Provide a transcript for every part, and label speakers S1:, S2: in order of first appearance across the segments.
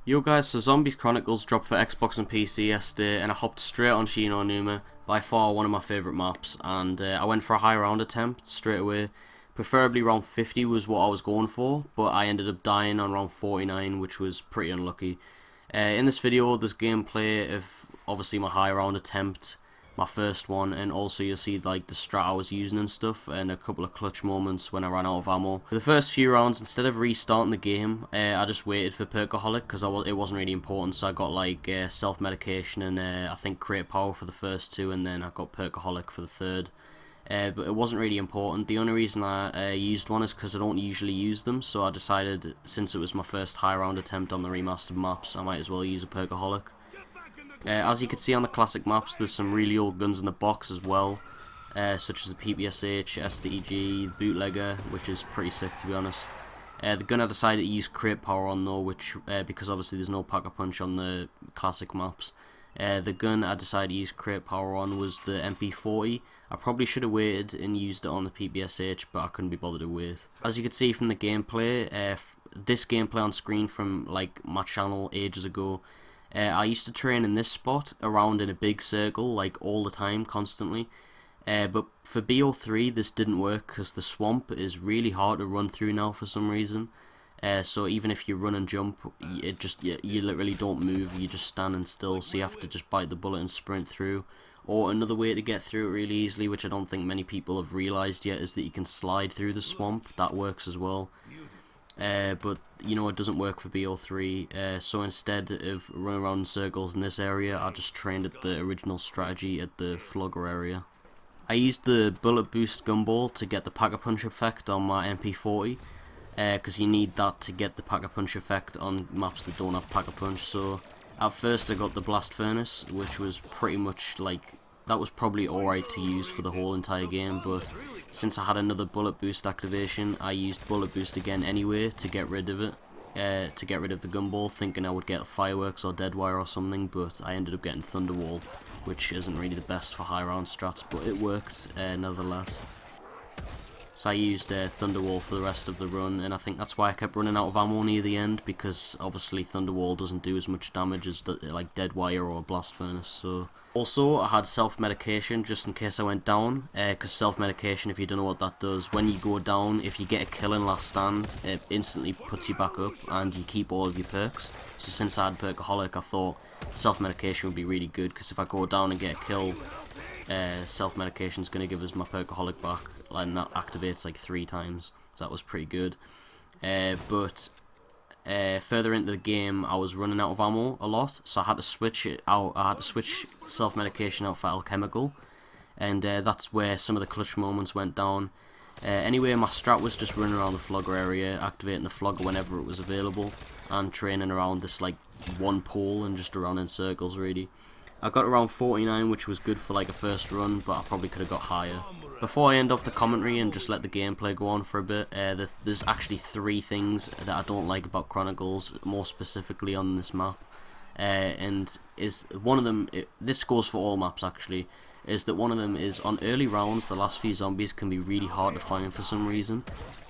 S1: Yo guys, so Zombies Chronicles dropped for Xbox and PC yesterday, and I hopped straight on Numa, by far one of my favourite maps, and I went for a high round attempt straight away. Preferably round 50 was what I was going for, but I ended up dying on round 49, which was pretty unlucky. In this video, there's gameplay of obviously my high round attempt, my first one, and also you'll see like the strat I was using and stuff, and a couple of clutch moments when I ran out of ammo. For the first few rounds, instead of restarting the game, I just waited for Perkaholic because it wasn't really important, so I got like self-medication and I think Create Power for the first two, and then I got Perkaholic for the third. But it wasn't really important. The only reason I used one is because I don't usually use them, so I decided since it was my first high round attempt on the remastered maps, I might as well use a Perkaholic. As you can see on the classic maps, there's some really old guns in the box as well, such as the PPSH, STG, Bootlegger, which is pretty sick to be honest. The gun I decided to use Create Power on though, which because obviously there's no Pack-a-Punch on the classic maps. The gun I decided to use Create Power on was the MP40. I probably should have waited and used it on the PPSH, but I couldn't be bothered to wait. As you can see from the gameplay, this gameplay on screen from like my channel ages ago, I used to train in this spot around in a big circle like all the time, constantly. But for BO3 this didn't work because the swamp is really hard to run through now for some reason. So even if you run and jump, you literally don't move, you're just standing still, so you have to just bite the bullet and sprint through. Or another way to get through it really easily, which I don't think many people have realised yet, is that you can slide through the swamp. That works as well. But you know, it doesn't work for BO3, so instead of running around in circles in this area, I just trained at the original strategy at the Flogger area. I used the bullet boost gumball to get the Pack-a-Punch effect on my MP40, because you need that to get the Pack-a-Punch effect on maps that don't have Pack-a-Punch. So at first I got the Blast Furnace, which was pretty much like, that was probably alright to use for the whole entire game, but since I had another bullet boost activation, I used bullet boost again anyway to get rid of it, to get rid of the gumball, thinking I would get fireworks or deadwire or something, but I ended up getting Thunderwall, which isn't really the best for high round strats, but it worked nevertheless. So I used Thunderwall for the rest of the run, and I think that's why I kept running out of ammo near the end, because obviously Thunderwall doesn't do as much damage as like Deadwire or Blast Furnace. So also I had self-medication just in case I went down, because self-medication, if you don't know what that does, when you go down, if you get a kill in last stand, it instantly puts you back up and you keep all of your perks. So since I had Perkaholic, I thought self-medication would be really good, because if I go down and get a kill, self-medication is going to give us my Perkaholic back, and that activates like 3 times, so that was pretty good. But further into the game, I was running out of ammo a lot, so I had to switch it out. I had to switch self-medication out for alchemical, and that's where some of the clutch moments went down. Anyway, my strat was just running around the Flogger area, activating the Flogger whenever it was available, and training around this like one pole and just around in circles really. I got around 49, which was good for like a first run, but I probably could have got higher. Before I end off the commentary and just let the gameplay go on for a bit, there's actually 3 things that I don't like about Chronicles, more specifically on this map. And is one of them, this goes for all maps actually, is that one of them is on early rounds, the last few zombies can be really hard to find for some reason.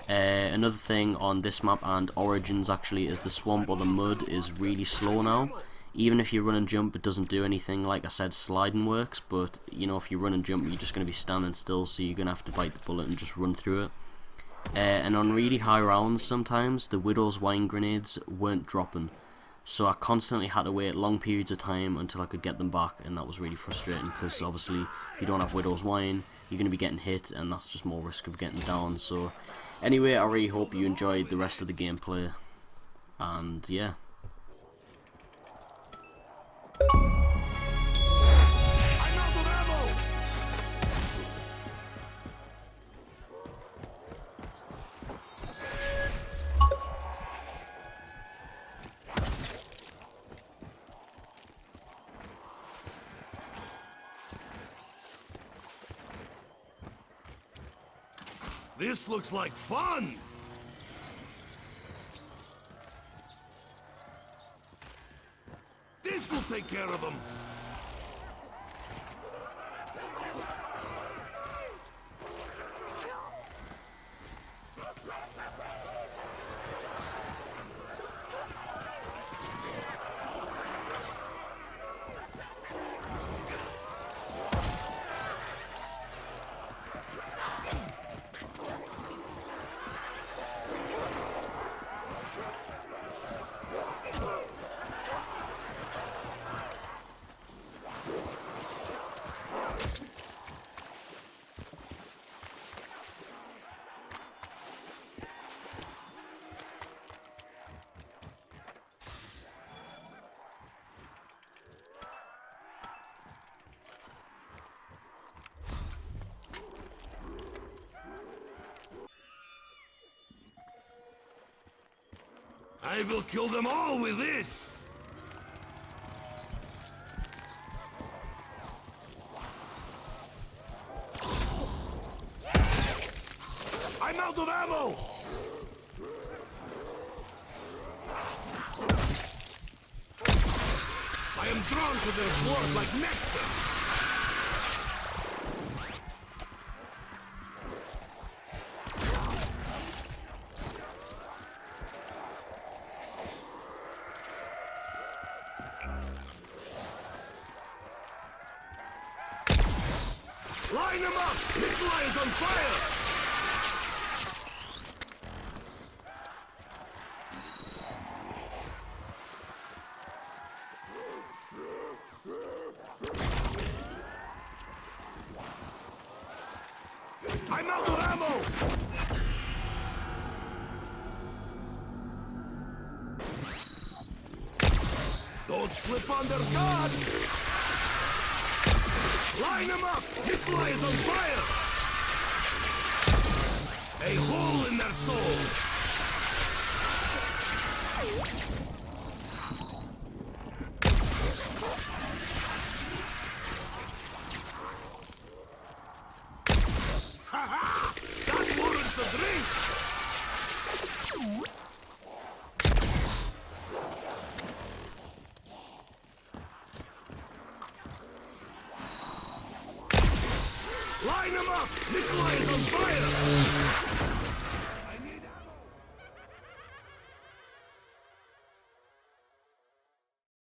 S1: Another thing on this map and Origins actually is the swamp or the mud is really slow now. Even if you run and jump, it doesn't do anything. Like I said, sliding works, but you know, if you run and jump, you're just going to be standing still, so you're going to have to bite the bullet and just run through it. And on really high rounds, sometimes the Widow's Wine grenades weren't dropping, so I constantly had to wait long periods of time until I could get them back, and that was really frustrating, because obviously if you don't have Widow's Wine, you're going to be getting hit, and that's just more risk of getting down. So anyway, I really hope you enjoyed the rest of the gameplay, and yeah.
S2: This looks like fun! This will take care of them! I will kill them all with this! I'm out of ammo! I am drawn to their blood like nectar! Line them up! This line is on fire! I'm out of ammo! Don't slip under guard! Line them up! This line is on fire! A hole in their soul! Ha-ha! That warrants the drink! Line them up! This line is on fire!